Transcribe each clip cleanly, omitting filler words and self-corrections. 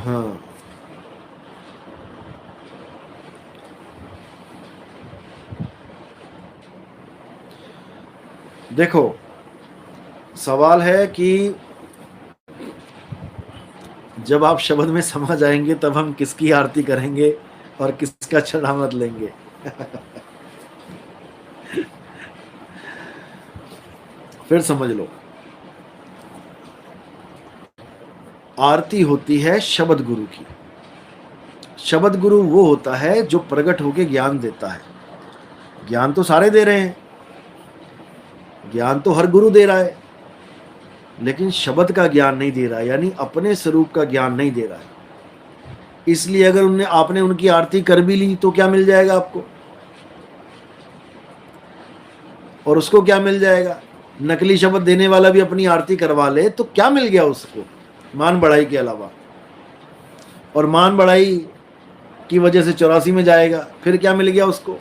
हाँ, देखो, सवाल है कि जब आप शब्द में समझ आएंगे तब हम किसकी आरती करेंगे और किसका चढ़ामत लेंगे। फिर समझ लो, आरती होती है शब्द गुरु की। शब्द गुरु वो होता है जो प्रकट होके ज्ञान देता है। ज्ञान तो सारे दे रहे हैं, ज्ञान तो हर गुरु दे रहा है, लेकिन शब्द का ज्ञान नहीं दे रहा है, यानी अपने स्वरूप का ज्ञान नहीं दे रहा है। इसलिए अगर आपने उनकी आरती कर भी ली तो क्या मिल जाएगा आपको, और उसको क्या मिल जाएगा। नकली शब्द देने वाला भी अपनी आरती करवा ले तो क्या मिल गया उसको, मान बढ़ाई के अलावा। और मान बढ़ाई की वजह से 84 में जाएगा, फिर क्या मिल गया उसको।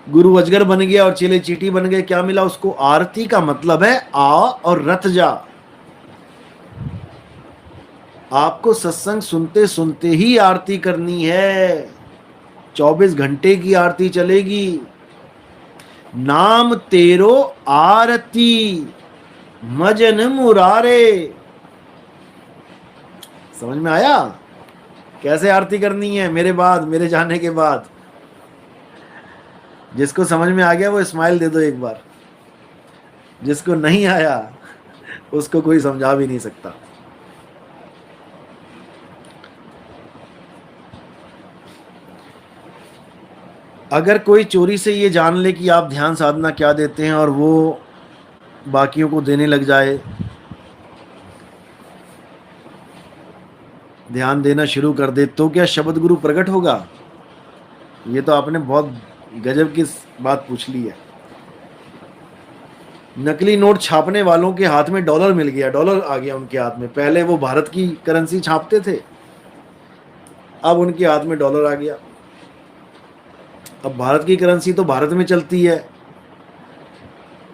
गुरु अजगर बन गया और चेले चींटी बन गए, क्या मिला उसको। आरती का मतलब है आ और रत जा। आपको सत्संग सुनते सुनते ही आरती करनी है, 24 घंटे की आरती चलेगी। नाम तेरो आरती मजन मुरारे। समझ में आया कैसे आरती करनी है मेरे बाद, मेरे जाने के बाद। जिसको समझ में आ गया वो स्माइल दे दो एक बार, जिसको नहीं आया उसको कोई समझा भी नहीं सकता। अगर कोई चोरी से ये जान ले कि आप ध्यान साधना क्या देते हैं और वो बाकियों को देने लग जाए, ध्यान देना शुरू कर दे, तो क्या शब्द गुरु प्रकट होगा। ये तो आपने बहुत गजब की बात पूछ ली है। नकली नोट छापने वालों के हाथ में डॉलर मिल गया, डॉलर आ गया उनके हाथ में। पहले वो भारत की करेंसी छापते थे, अब उनके हाथ में डॉलर आ गया। अब भारत की करेंसी तो भारत में चलती है,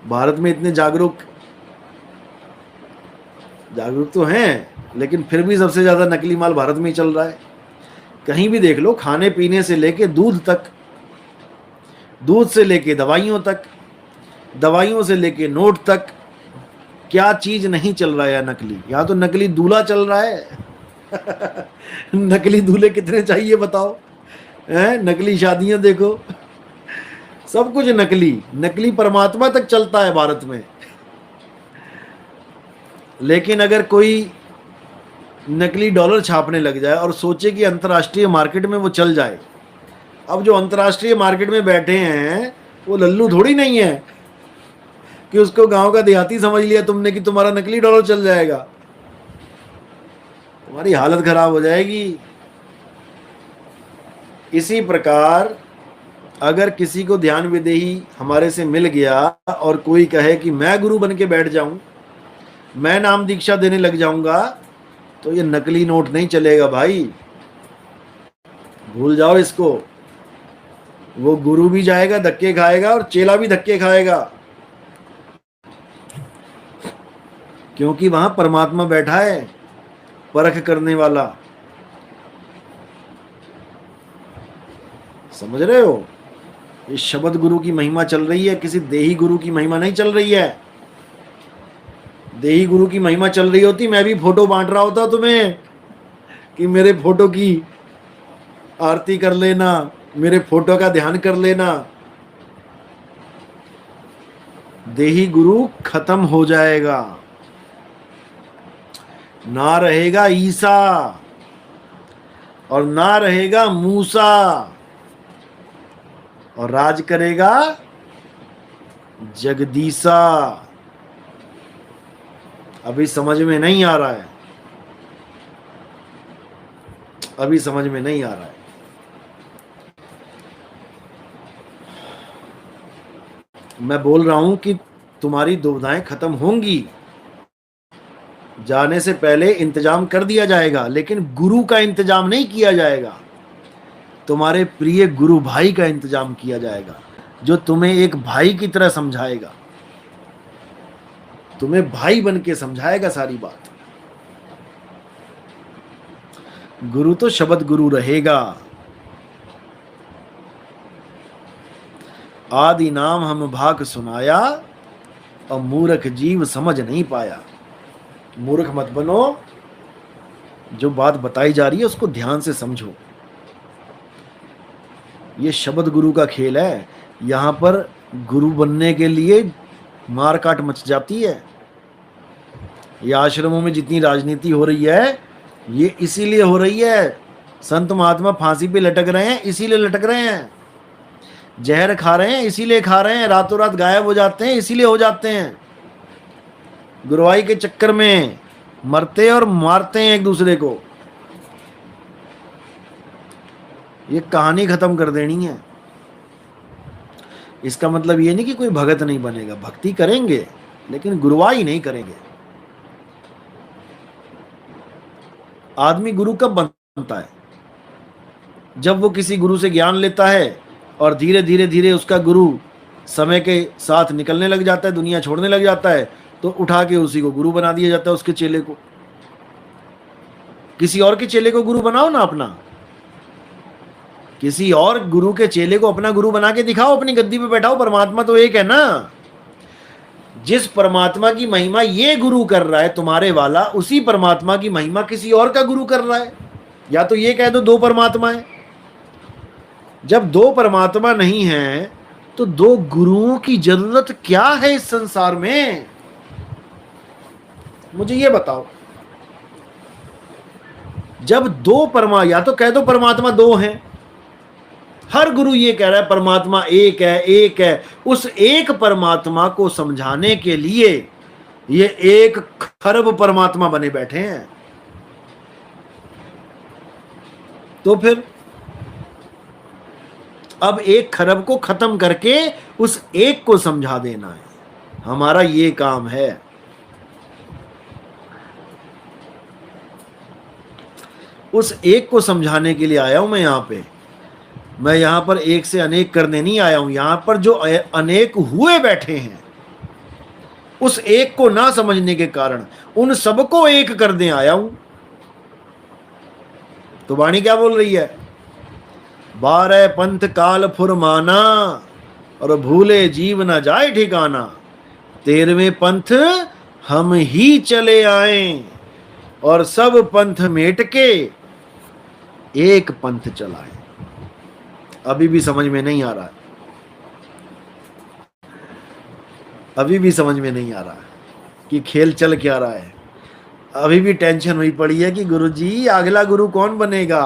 भारत में इतने जागरूक तो हैं, लेकिन फिर भी सबसे ज्यादा नकली माल भारत में ही चल रहा है। कहीं भी देख लो, खाने पीने से लेके दूध तक, दूध से लेके दवाइयों तक, दवाइयों से लेके नोट तक, क्या चीज नहीं चल रहा है नकली। यहां तो नकली दूल्हा चल रहा है। नकली दूल्हे कितने चाहिए बताओ, हैं। नकली शादियां देखो, सब कुछ नकली। नकली परमात्मा तक चलता है भारत में। लेकिन अगर कोई नकली डॉलर छापने लग जाए और सोचे कि अंतर्राष्ट्रीय मार्केट में वो चल जाए, अब जो अंतर्राष्ट्रीय मार्केट में बैठे हैं वो लल्लू थोड़ी नहीं है कि उसको गांव का देहाती समझ लिया तुमने कि तुम्हारा नकली डॉलर चल जाएगा। तुम्हारी हालत खराब हो जाएगी। इसी प्रकार अगर किसी को ध्यान विदेही हमारे से मिल गया और कोई कहे कि मैं गुरु बन के बैठ जाऊं, मैं नाम दीक्षा देने लग जाऊंगा, तो ये नकली नोट नहीं चलेगा भाई, भूल जाओ इसको। वो गुरु भी जाएगा धक्के खाएगा और चेला भी धक्के खाएगा, क्योंकि वहां परमात्मा बैठा है, परख करने वाला। समझ रहे हो, ये शब्द गुरु की महिमा चल रही है, किसी देही गुरु की महिमा नहीं चल रही है। देही गुरु की महिमा चल रही होती मैं भी फोटो बांट रहा होता तुम्हें कि मेरे फोटो की आरती कर लेना, मेरे फोटो का ध्यान कर लेना। देही गुरु खत्म हो जाएगा, ना रहेगा ईसा और ना रहेगा मूसा, और राज करेगा जगदीसा। अभी समझ में नहीं आ रहा है, अभी समझ में नहीं आ रहा है। मैं बोल रहा हूं कि तुम्हारी दुविधाएं खत्म होंगी, जाने से पहले इंतजाम कर दिया जाएगा, लेकिन गुरु का इंतजाम नहीं किया जाएगा। तुम्हारे प्रिय गुरु भाई का इंतजाम किया जाएगा, जो तुम्हें एक भाई की तरह समझाएगा, तुम्हें भाई बन के समझाएगा सारी बात। गुरु तो शब्द गुरु रहेगा। आदि नाम हम भाग सुनाया, और मूर्ख जीव समझ नहीं पाया। मूर्ख मत बनो, जो बात बताई जा रही है उसको ध्यान से समझो। ये शब्द गुरु का खेल है। यहां पर गुरु बनने के लिए मार काट मच जाती है। ये आश्रमों में जितनी राजनीति हो रही है, ये इसीलिए हो रही है। संत महात्मा फांसी पे लटक रहे हैं, इसीलिए लटक रहे हैं। जहर खा रहे हैं, इसीलिए खा रहे हैं। रातों रात गायब हो जाते हैं, इसीलिए हो जाते हैं। गुरुवाई के चक्कर में मरते और मारते हैं एक दूसरे को। ये कहानी खत्म कर देनी है। इसका मतलब ये नहीं कि कोई भगत नहीं बनेगा, भक्ति करेंगे, लेकिन गुरुवाई नहीं करेंगे। आदमी गुरु कब बनता है? जब वो किसी गुरु से ज्ञान लेता है और धीरे धीरे धीरे उसका गुरु समय के साथ निकलने लग जाता है, दुनिया छोड़ने लग जाता है, तो उठा के उसी को गुरु बना दिया जाता है। उसके चेले को, किसी और के चेले को गुरु बनाओ ना अपना। किसी और गुरु के चेले को अपना गुरु बना के दिखाओ, अपनी गद्दी पे बैठाओ। परमात्मा तो एक है ना। जिस परमात्मा की महिमा ये गुरु कर रहा है तुम्हारे वाला, उसी परमात्मा की महिमा किसी और का गुरु कर रहा है। या तो ये कह दो दो परमात्मा है। जब दो परमात्मा नहीं है तो दो गुरुओं की जरूरत क्या है इस संसार में? मुझे ये बताओ। जब दो या तो कह दो परमात्मा दो हैं। हर गुरु ये कह रहा है परमात्मा एक है, एक है। उस एक परमात्मा को समझाने के लिए ये 1 खरब परमात्मा बने बैठे हैं। तो फिर अब 1 खरब को खत्म करके उस एक को समझा देना है। हमारा ये काम है। उस एक को समझाने के लिए आया हूं मैं यहां पे। मैं यहां पर एक से अनेक करने नहीं आया हूं। यहां पर जो अनेक हुए बैठे हैं, उस एक को ना समझने के कारण उन सबको एक कर दे आया हूं। तो वाणी क्या बोल रही है? 12 पंथ काल फुरमाना, और भूले जीव न जाए ठिकाना। 13वें पंथ हम ही चले आए, और सब पंथ मेट के एक पंथ चलाए। अभी भी समझ में नहीं आ रहा है। अभी भी समझ में नहीं आ रहा कि खेल चल क्या रहा है। अभी भी टेंशन हुई पड़ी है कि गुरुजी अगला गुरु कौन बनेगा।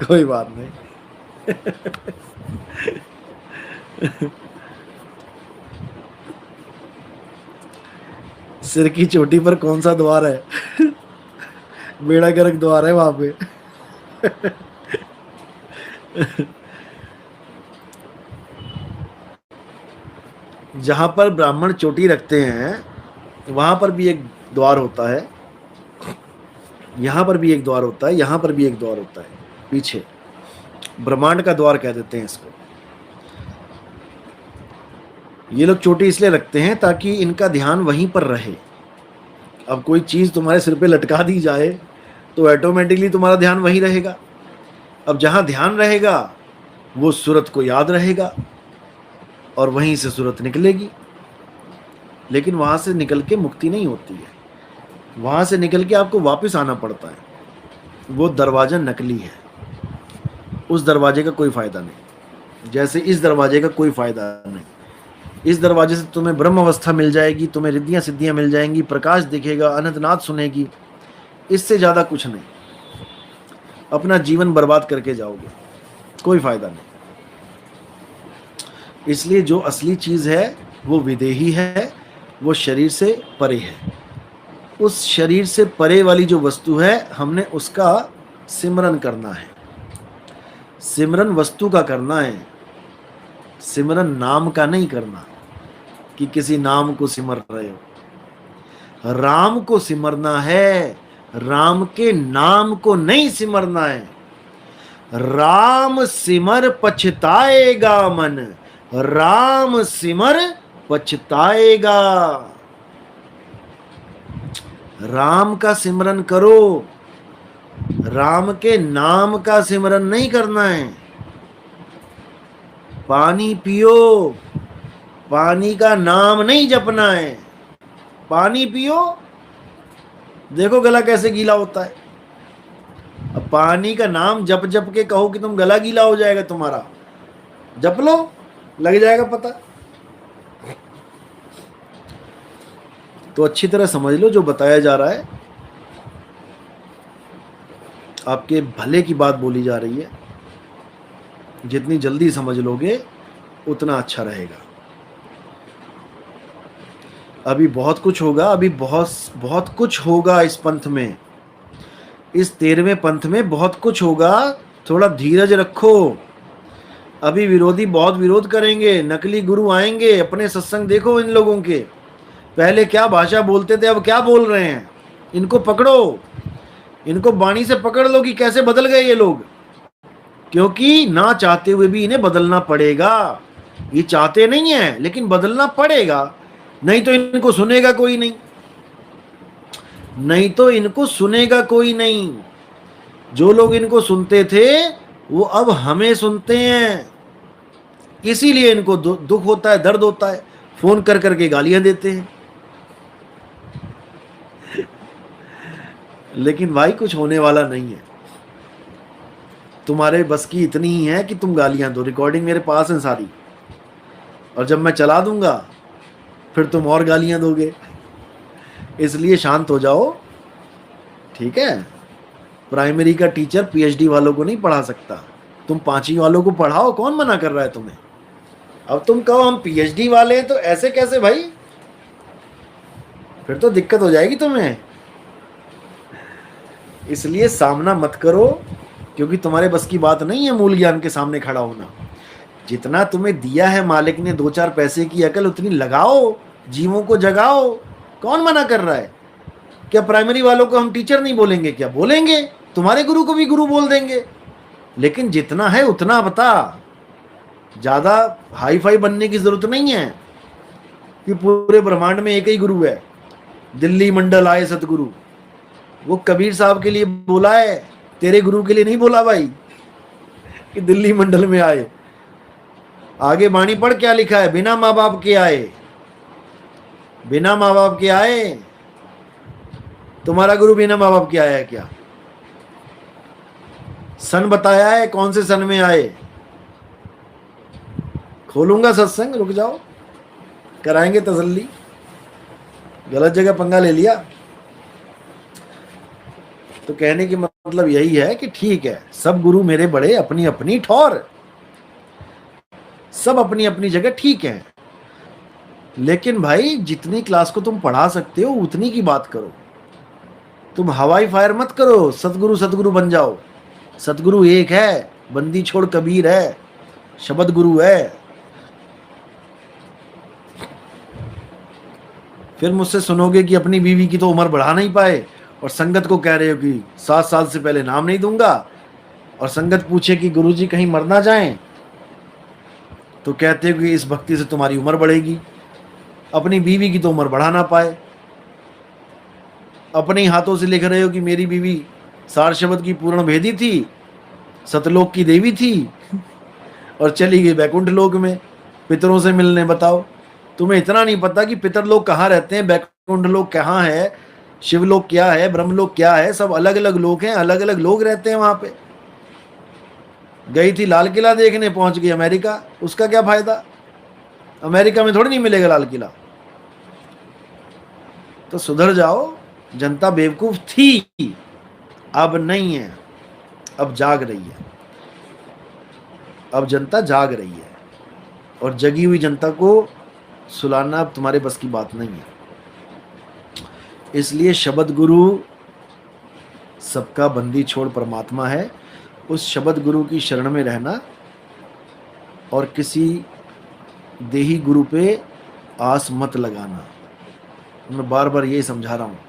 कोई बात नहीं। सिर की चोटी पर कौन सा द्वार है? बेड़ा गर्क द्वार है वहां पे। जहां पर ब्राह्मण चोटी रखते हैं वहां पर भी एक द्वार होता है, यहां पर भी एक द्वार होता है, यहां पर भी एक द्वार होता है। पीछे ब्रह्मांड का द्वार कह देते हैं इसको। ये लोग चोटी इसलिए रखते हैं ताकि इनका ध्यान वहीं पर रहे। अब कोई चीज तुम्हारे सिर पे लटका दी जाए तो ऑटोमेटिकली तुम्हारा ध्यान वहीं रहेगा। अब जहां ध्यान रहेगा वो सूरत को याद रहेगा और वहीं से सूरत निकलेगी। लेकिन वहां से निकल के मुक्ति नहीं होती है, वहां से निकल के आपको वापस आना पड़ता है। वो दरवाजा नकली है, उस दरवाजे का कोई फायदा नहीं। जैसे इस दरवाजे का कोई फायदा नहीं। इस दरवाजे से तुम्हें ब्रह्म अवस्था मिल जाएगी, तुम्हें रिद्धियां सिद्धियां मिल जाएंगी, प्रकाश दिखेगा, अनंतनाद सुनेगी। इससे ज्यादा कुछ नहीं। अपना जीवन बर्बाद करके जाओगे, कोई फायदा नहीं। इसलिए जो असली चीज है वो विदेही है, वो शरीर से परे है। उस शरीर से परे वाली जो वस्तु है, हमने उसका सिमरन करना है। सिमरन वस्तु का करना है, सिमरन नाम का नहीं करना कि किसी नाम को सिमर रहे हो। राम को सिमरना है, राम के नाम को नहीं सिमरना है। राम सिमर पछताएगा मन, राम सिमर पछताएगा। राम का सिमरन करो, राम के नाम का सिमरन नहीं करना है। पानी पियो, पानी का नाम नहीं जपना है। पानी पियो, देखो गला कैसे गीला होता है। अब पानी का नाम जप जप के कहो कि तुम गला गीला हो जाएगा तुम्हारा, जप लो, लग जाएगा पता। तो अच्छी तरह समझ लो जो बताया जा रहा है, आपके भले की बात बोली जा रही है। जितनी जल्दी समझ लोगे उतना अच्छा रहेगा। अभी बहुत कुछ होगा, अभी बहुत बहुत कुछ होगा इस पंथ में, इस 13वें पंथ में बहुत कुछ होगा। थोड़ा धीरज रखो। अभी विरोधी बहुत विरोध करेंगे, नकली गुरु आएंगे। अपने सत्संग देखो इन लोगों के, पहले क्या भाषा बोलते थे, अब क्या बोल रहे हैं। इनको पकड़ो, इनको बाणी से पकड़ लो कि कैसे बदल गए ये लोग। क्योंकि ना चाहते हुए भी इन्हें बदलना पड़ेगा। ये चाहते नहीं है लेकिन बदलना पड़ेगा, नहीं तो इनको सुनेगा कोई नहीं, नहीं तो इनको सुनेगा कोई नहीं। जो लोग इनको सुनते थे वो अब हमें सुनते हैं, इसीलिए इनको दुख होता है, दर्द होता है, फोन कर करके गालियां देते हैं। लेकिन भाई कुछ होने वाला नहीं है। तुम्हारे बस की इतनी ही है कि तुम गालियां दो। रिकॉर्डिंग मेरे पास है सारी, और जब मैं चला दूंगा फिर तुम और गालियां दोगे। इसलिए शांत हो जाओ, ठीक है। प्राइमरी का टीचर पीएचडी वालों को नहीं पढ़ा सकता। तुम 5वीं वालों को पढ़ाओ, कौन मना कर रहा है तुम्हें। अब तुम कहो हम पीएचडी वाले हैं तो ऐसे कैसे भाई, फिर तो दिक्कत हो जाएगी तुम्हें। इसलिए सामना मत करो, क्योंकि तुम्हारे बस की बात नहीं है मूल ज्ञान के सामने खड़ा होना। जितना तुम्हें दिया है मालिक ने 2-4 पैसे की अकल, उतनी लगाओ, जीवों को जगाओ। कौन मना कर रहा है। क्या प्राइमरी वालों को हम टीचर नहीं बोलेंगे? क्या बोलेंगे, तुम्हारे गुरु को भी गुरु बोल देंगे। लेकिन जितना है उतना बता, ज्यादा हाई फाई बनने की जरूरत नहीं है कि पूरे ब्रह्मांड में एक ही गुरु है। दिल्ली मंडल आए सतगुरु, वो कबीर साहब के लिए बोला है, तेरे गुरु के लिए नहीं बोला भाई कि दिल्ली मंडल में आए। आगे बाणी पढ़, क्या लिखा है, बिना माँ बाप के आए, बिना माँ बाप के आए। तुम्हारा गुरु बिना माँ बाप के आया है क्या? सन बताया है, कौन से सन में आए? खोलूंगा सत्संग, रुक जाओ, कराएंगे तसल्ली। गलत जगह पंगा ले लिया। तो कहने की मतलब यही है कि ठीक है, सब गुरु मेरे बड़े अपनी अपनी ठौर, सब अपनी अपनी जगह ठीक है। लेकिन भाई जितनी क्लास को तुम पढ़ा सकते हो उतनी की बात करो। तुम हवाई फायर मत करो, सतगुरु सतगुरु बन जाओ। सतगुरु एक है, बंदी छोड़ कबीर है, शब्द गुरु है। फिर मुझसे सुनोगे कि अपनी बीवी की तो उम्र बढ़ा नहीं पाए, और संगत को कह रहे हो कि 7 साल से पहले नाम नहीं दूंगा, और संगत पूछे कि गुरुजी कहीं मर ना जाएं, तो कहते हो कि इस भक्ति से तुम्हारी उम्र बढ़ेगी। अपनी बीवी की तो उम्र बढ़ा ना पाए, अपने ही हाथों से लिख रहे हो कि मेरी बीवी सार शब्द की पूर्ण भेदी थी, सतलोक की देवी थी, और चली गई बैकुंठ लोक में पितरों से मिलने। बताओ, तुम्हें इतना नहीं पता कि पितर लोग कहाँ रहते हैं, बैकुंठ लोक कहाँ है, शिवलोक क्या है, ब्रह्मलोक क्या है। सब अलग अलग लोक हैं, अलग अलग लोग रहते हैं वहां पे। गई थी लाल किला देखने, पहुंच गई अमेरिका, उसका क्या फायदा? अमेरिका में थोड़ी नहीं मिलेगा लाल किला। तो सुधर जाओ। जनता बेवकूफ थी, अब नहीं है, अब जाग रही है। अब जनता जाग रही है, और जगी हुई जनता को सुलाना अब तुम्हारे बस की बात नहीं है। इसलिए शब्द गुरु सबका बंदी छोड़ परमात्मा है। उस शब्द गुरु की शरण में रहना, और किसी देही गुरु पे आस मत लगाना। मैं बार बार यही समझा रहा हूँ।